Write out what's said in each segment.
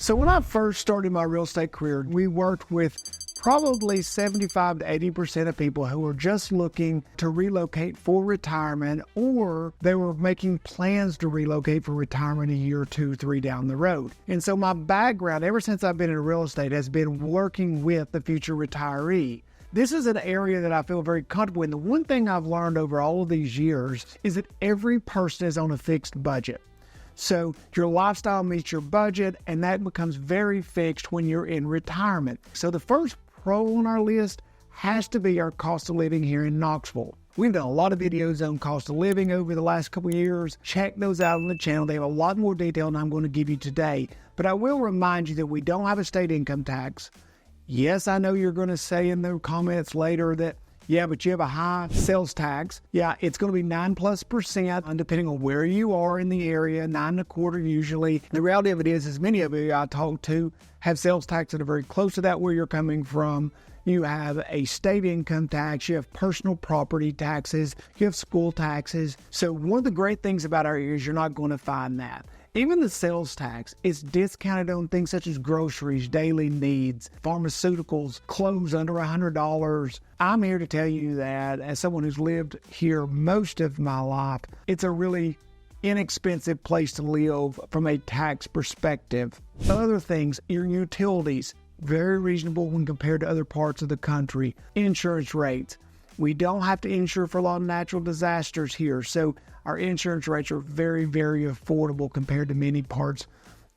So when I first started my real estate career, we worked with probably 75 to 80% of people who were just looking to relocate for retirement, or they were making plans to relocate for retirement a year, 2, 3 down the road. And so my background, ever since I've been in real estate, has been working with the future retiree. This is an area that I feel very comfortable in. The one thing I've learned over all of these years is that every person is on a fixed budget. So your lifestyle meets your budget, and that becomes very fixed when you're in retirement. So the first pro on our list has to be our cost of living here in Knoxville. We've done a lot of videos on cost of living over the last couple of years. Check those out on the channel. They have a lot more detail than I'm going to give you today. But I will remind you that we don't have a state income tax. Yes, I know you're going to say in the comments later that, yeah, but you have a high sales tax. Yeah, it's going to be 9+%, and depending on where you are in the area, 9.25% usually. The reality of it is many of you I talk to have sales tax that are very close to that where you're coming from. You have a state income tax, you have personal property taxes, you have school taxes. So one of the great things about our area is you're not going to find that. Even the sales tax is discounted on things such as groceries, daily needs, pharmaceuticals, clothes under $100. I'm here to tell you that as someone who's lived here most of my life, it's a really inexpensive place to live from a tax perspective. Other things, your utilities, very reasonable when compared to other parts of the country. Insurance rates. We don't have to insure for a lot of natural disasters here, so our insurance rates are very, very affordable compared to many parts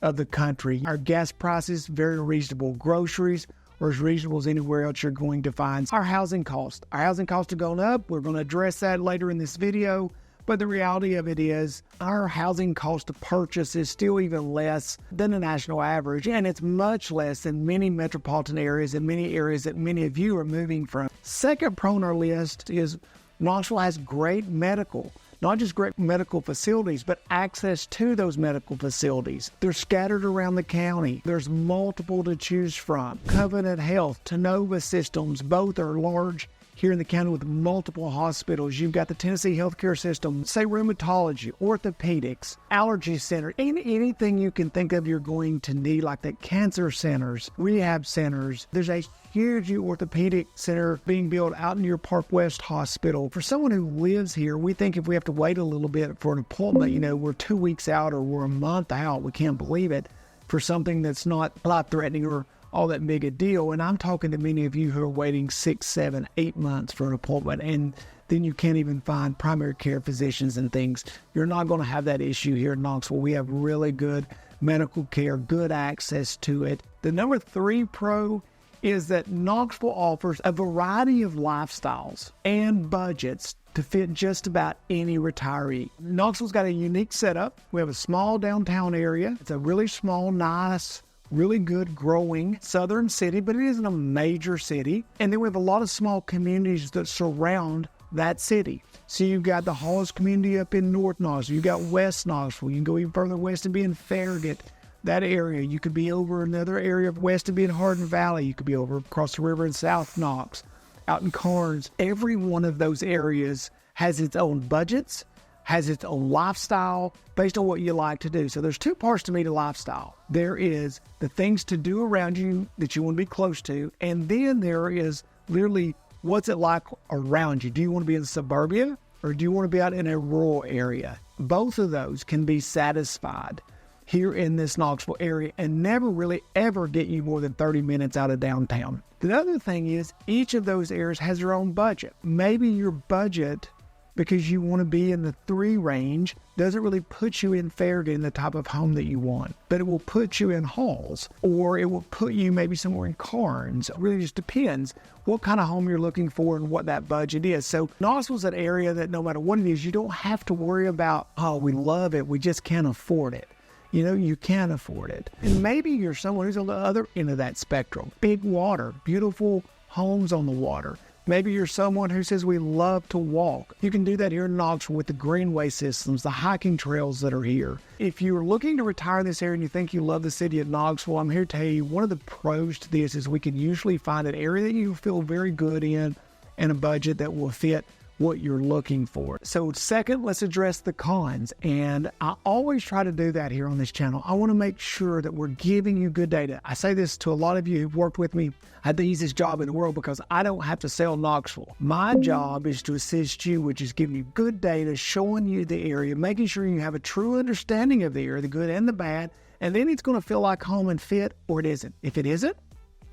of the country. Our gas prices, very reasonable. Groceries are as reasonable as anywhere else you're going to find. Our housing costs. Our housing costs are going up. We're going to address that later in this video. But the reality of it is our housing cost to purchase is still even less than the national average, and it's much less than many metropolitan areas and many areas that many of you are moving from. Second pro on our list is Knoxville has great medical, not just great medical facilities, but access to those medical facilities. They're scattered around the county. There's multiple to choose from. Covenant Health, Tenova Systems, both are large here in the county with multiple hospitals. You've got the Tennessee healthcare system, say rheumatology, orthopedics, allergy center, anything you can think of you're going to need, like the cancer centers, rehab centers. There's a huge orthopedic center being built out in your Park West Hospital. For someone who lives here, we think if we have to wait a little bit for an appointment, we're 2 weeks out or we're a month out, we can't believe it, for something that's not life-threatening or all that big a deal. And I'm talking to many of you who are waiting 6, 7, 8 months for an appointment, and then you can't even find primary care physicians and things. You're not going to have that issue here in Knoxville. We have really good medical care, good access to it. The number 3 pro is that Knoxville offers a variety of lifestyles and budgets to fit just about any retiree. Knoxville's got a unique setup. We have a small downtown area. It's a really small, nice, really good growing southern city, but it isn't a major city. And then we have a lot of small communities that surround that city. So you've got the Halls community up in North Knoxville. You've got West Knoxville. You can go even further west and be in Farragut, that area. You could be over another area of west and be in Hardin Valley. You could be over across the river in South Knox, out in Carnes. Every one of those areas has its own budgets, has its own lifestyle based on what you like to do. So there's 2 parts to me to lifestyle. There is the things to do around you that you want to be close to, and then there is literally what's it like around you. Do you want to be in suburbia or do you want to be out in a rural area? Both of those can be satisfied here in this Knoxville area and never really ever get you more than 30 minutes out of downtown. The other thing is each of those areas has their own budget. Maybe your budget, because you want to be in the 3 range, doesn't really put you in Farragut in the type of home that you want, but it will put you in Halls, or it will put you maybe somewhere in Carnes. It really just depends what kind of home you're looking for and what that budget is. So Knoxville's an area that no matter what it is, you don't have to worry about, oh, we love it, we just can't afford it. You can afford it. And maybe you're someone who's on the other end of that spectrum. Big water, beautiful homes on the water. Maybe you're someone who says we love to walk. You can do that here in Knoxville with the greenway systems, the hiking trails that are here. If you're looking to retire in this area and you think you love the city of Knoxville, I'm here to tell you one of the pros to this is we can usually find an area that you feel very good in and a budget that will fit what you're looking for. So second, let's address the cons. And I always try to do that here on this channel. I want to make sure that we're giving you good data. I say this to a lot of you who've worked with me. I had the easiest job in the world because I don't have to sell Knoxville. My job is to assist you, which is giving you good data, showing you the area, making sure you have a true understanding of the area, the good and the bad, and then it's going to feel like home and fit, or it isn't. If it isn't,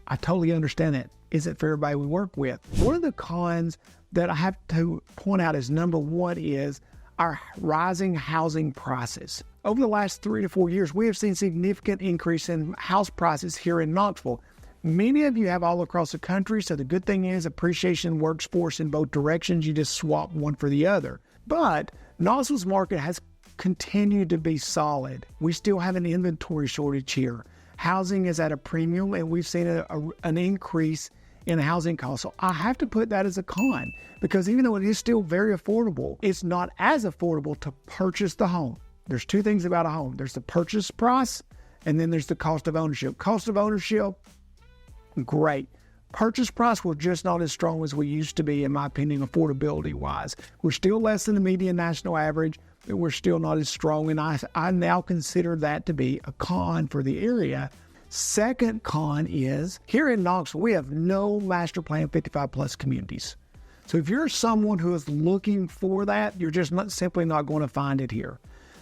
I totally understand that. Isn't for everybody we work with. One of the cons that I have to point out is number one is our rising housing prices. Over the last 3 to 4 years, we have seen significant increase in house prices here in Knoxville. Many of you have all across the country, so the good thing is appreciation works for us in both directions. You just swap one for the other. But Knoxville's market has continued to be solid. We still have an inventory shortage here. Housing is at a premium, and we've seen an increase in housing costs. So I have to put that as a con, because even though it is still very affordable, it's not as affordable to purchase the home. There's two things about a home. There's the purchase price, and then there's the cost of ownership. Cost of ownership, great. Purchase price, we're just not as strong as we used to be, in my opinion, affordability-wise. We're still less than the median national average, but we're still not as strong, and I now consider that to be a con for the area. Second con is, here in Knoxville, we have no master plan 55-plus communities. So if you're someone who is looking for that, you're just simply not going to find it here.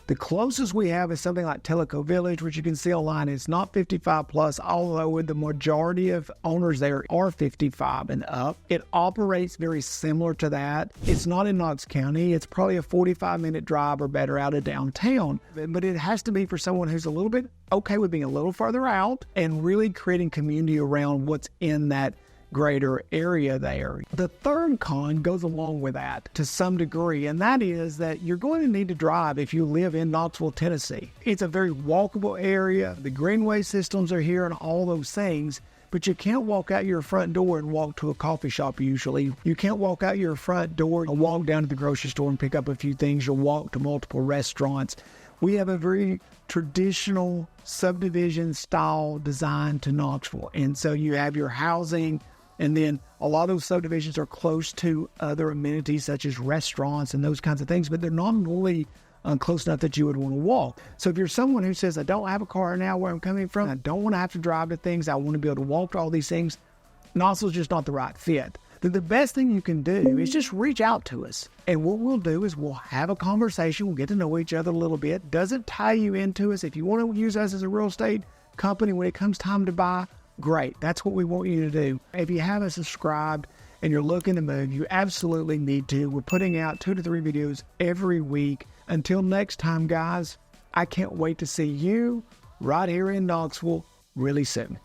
The closest we have is something like Tellico Village, which you can see online. It's not 55-plus, although the majority of owners there are 55 and up. It operates very similar to that. It's not in Knox County. It's probably a 45-minute drive or better out of downtown. But it has to be for someone who's a little bit okay with being a little further out and really creating community around what's in that greater area there. The third con goes along with that to some degree, and that is that you're going to need to drive if you live in Knoxville, Tennessee. It's a very walkable area. The greenway systems are here and all those things, but you can't walk out your front door and walk to a coffee shop usually. You can't walk out your front door and walk down to the grocery store and pick up a few things. You'll walk to multiple restaurants. We have a very traditional subdivision style design to Knoxville, and so you have your housing. And then a lot of those subdivisions are close to other amenities such as restaurants and those kinds of things, but they're not really close enough that you would want to walk. So if you're someone who says, I don't have a car now where I'm coming from, I don't want to have to drive to things, I want to be able to walk to all these things, Knoxville's just not the right fit. The best thing you can do is just reach out to us. And what we'll do is we'll have a conversation, we'll get to know each other a little bit. Doesn't tie you into us. If you want to use us as a real estate company when it comes time to buy, great. That's what we want you to do. If you haven't subscribed and you're looking to move, you absolutely need to. We're putting out 2 to 3 videos every week. Until next time, guys, I can't wait to see you right here in Knoxville really soon.